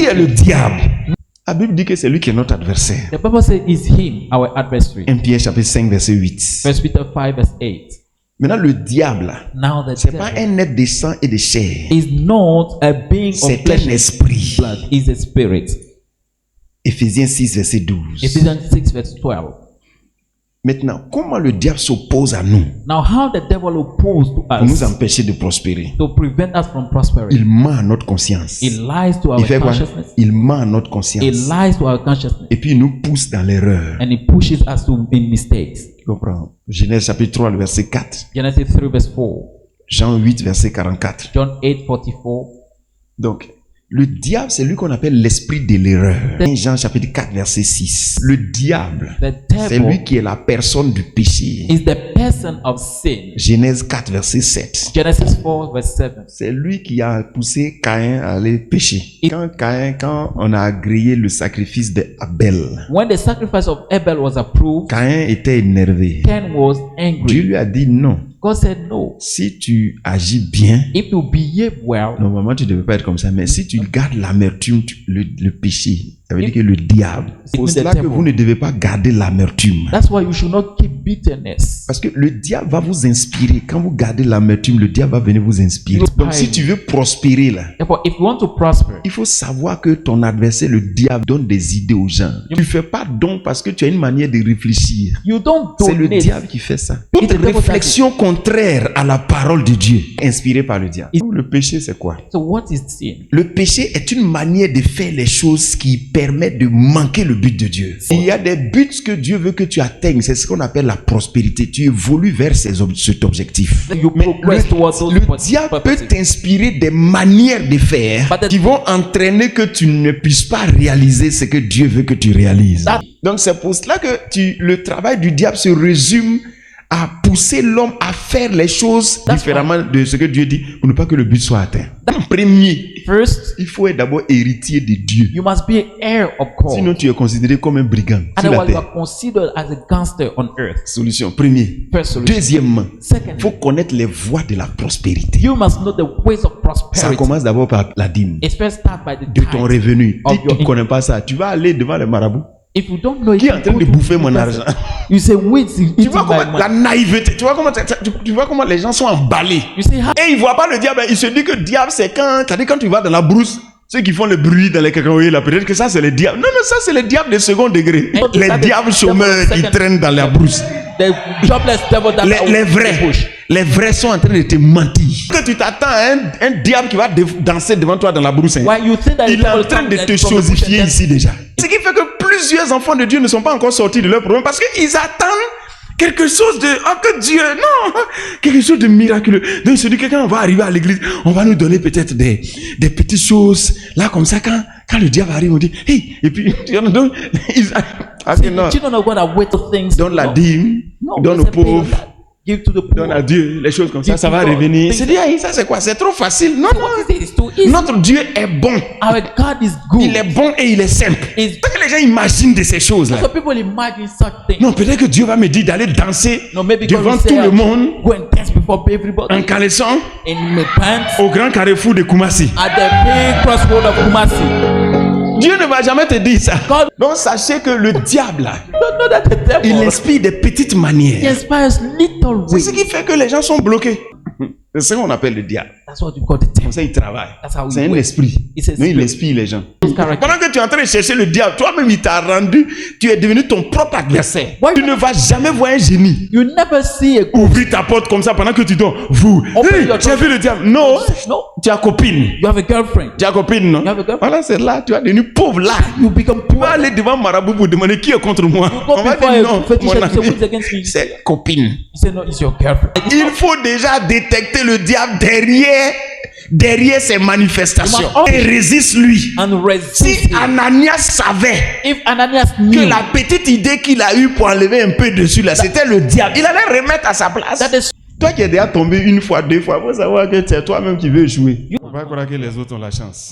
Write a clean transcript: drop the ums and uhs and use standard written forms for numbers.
Qui est le diable? La Bible dit que c'est lui qui est notre adversaire. The Bible says it's him, our adversary. 1 Pierre chapitre 5 verset 8. 1 Peter 5 verse 8. Maintenant le diable, Now the c'est pas devil un être de sang et de chair. is not a being of C'est flesh un and esprit. blood, is a spirit. Éphésiens 6 verset 12. Ephesians 6 verse 12. Maintenant, comment le diable s'oppose à nous Now how the devil opposed to pour nous us empêcher de prospérer? to prevent us from prospering. Il ment à notre conscience. It lies to Il our fait quoi? consciousness. Il ment à notre It conscience. lies to our consciousness. Et puis il nous pousse dans l'erreur. And it pushes us to make mistakes. Tu comprends? Genèse chapitre 3, le verset 4. Genesis 3 verse 4. Jean 8, verset 44. John 8 44. Donc, le diable, c'est lui qu'on appelle l'esprit de l'erreur. Jean chapitre 4, verset 6. Le diable, The c'est devil lui qui est la personne du péché. is the person of sin. Genèse 4, verset 7. Genesis 4 verse 7. C'est lui qui a poussé Caïn à aller pécher. Quand on a grillé le sacrifice d'Abel, When the sacrifice of Abel was approved, Caïn était énervé. Cain was Dieu angry. lui a dit non. God said no. Si tu agis bien, If you behave well, normalement tu ne devais pas être comme ça. Mais si tu gardes l'amertume, le péché, ça veut dire que le diable. C'est pour cela que vous ne devez pas garder l'amertume. that's why you should not keep bitterness. Parce que le diable va vous inspirer. Quand vous gardez l'amertume, le diable va venir vous inspirer. Donc si tu veux prospérer là, Therefore, if you want to prosper, il faut savoir que ton adversaire, le diable, donne des idées aux gens. Tu ne fais pas donc parce que tu as une manière de réfléchir. you don't C'est le donate. diable qui fait ça. Toute the devil réflexion contraire à la parole de Dieu, inspirée par le diable. Le péché, c'est quoi? So what is sin? Le péché est une manière de faire les choses qui permettent de manquer le but de Dieu. Il y a des buts que Dieu veut que tu atteignes. C'est ce qu'on appelle la prospérité. Tu évolues vers cet objectif. You Mais progress towards those le diable peut purposes. t'inspirer des manières de faire But the- qui vont entraîner que tu ne puisses pas réaliser ce que Dieu veut que tu réalises. Donc c'est pour cela que le travail du diable se résume à pousser l'homme à faire les choses différemment de ce que Dieu dit pour ne pas que le but soit atteint. Premier, First, il faut être d'abord héritier de Dieu. you must be an heir of God. Sinon, tu es considéré comme un brigand sur la Otherwise, you terre. are considered as a gangster on earth. Solution. Premier. First solution. Deuxièmement, il Secondly, faut connaître les voies de la prospérité. you must know the ways of Ça prosperity. commence d'abord par la dîme It first start by the de ton tithe. revenu. Of Si tu your ne connais pas ça, tu vas aller devant les marabouts. If you don't know it, Qui est en you train go de to bouffer the mon person. argent? You say, wait, Tu vois comment la naïveté, tu vois comment les gens sont emballés. You say, how? Et ils ne voient pas le diable. Ils se disent que le diable, c'est quand tu vas dans la brousse, ceux qui font le bruit dans les cacahuètes, là, peut-être que ça, c'est le diable. Non, mais ça, c'est le diable de second degré. And Les that diables is chômeurs, second- ils traînent dans la brousse. The jobless devil that Les vrais sont en train de te mentir. Que tu t'attends à un diable qui va danser devant toi dans la brousse. Hein. Why you think that Il est en train de te chosifier ici déjà. Ce qui fait que plusieurs enfants de Dieu ne sont pas encore sortis de leur problème parce qu'ils attendent quelque chose de... Oh, que Dieu... Non, quelque chose de miraculeux. Donc, il se dit que quand on va arriver à l'église, on va nous donner peut-être des petites choses. Là, comme ça, quand le diable arrive, on dit... Hey! Et puis, donc, non. Children of God are way to things. Donne la dîme, No, donne there's aux a pay on pauvres. that. Give to the poor. Donne à Dieu les choses comme ça, Give ça to va God. revenir. C'est dit, hey, ça c'est quoi? C'est trop facile. Non, What non. is it? It's too easy. Notre Dieu est bon. Our God is good. Il est bon et il est simple. Is- Parce que les gens imaginent de ces choses-là. So people imagine such things. Non, peut-être que Dieu va me dire d'aller danser No, maybe God devant will tout say, le monde go and dance before everybody en caleçon in my pants au grand carrefour de Koumassi. at the big crossroad of Kumasi. Dieu ne va jamais te dire ça. God- Donc sachez que le diable, là, Don't know that the il devil inspire des petites he manières. inspires little C'est ce ways. qui fait que les gens sont bloqués. C'est ce qu'on appelle le diable. That's what you call the devil. Comme ça, il travaille. That's how he C'est un works. esprit. It's a Mais il spirit. inspire les gens. His character. Pendant que tu es en train de chercher le diable, toi-même, il t'a rendu, tu es devenu ton propre adversaire. Why- Tu ne vas jamais voir un génie You never see a ouvrir ta porte comme ça pendant que tu dors. Vous, Open hey, your tu as door. vu le diable? Non, No, tu as copine. you have a girlfriend. Tu as copine, non? You have a girlfriend. Voilà, c'est là, tu as devenu pauvre là. You become Tu poor. vas aller devant Marabout pour demander qui est contre moi. go On va before dire a non, fetish mon and say, ami, "Who is against me?" c'est copine. You say no, it's your girlfriend. Il faut déjà détecter le diable derrière ses manifestations You must- et résiste lui. And resist Si him. Ananias savait If Ananias que knew la petite idée qu'il a eue pour enlever un peu dessus là, c'était le diable, il allait remettre à sa place. that is Toi qui es déjà tombé une fois, deux fois, il faut savoir que c'est toi-même qui veux jouer. On va croire que les autres ont la chance.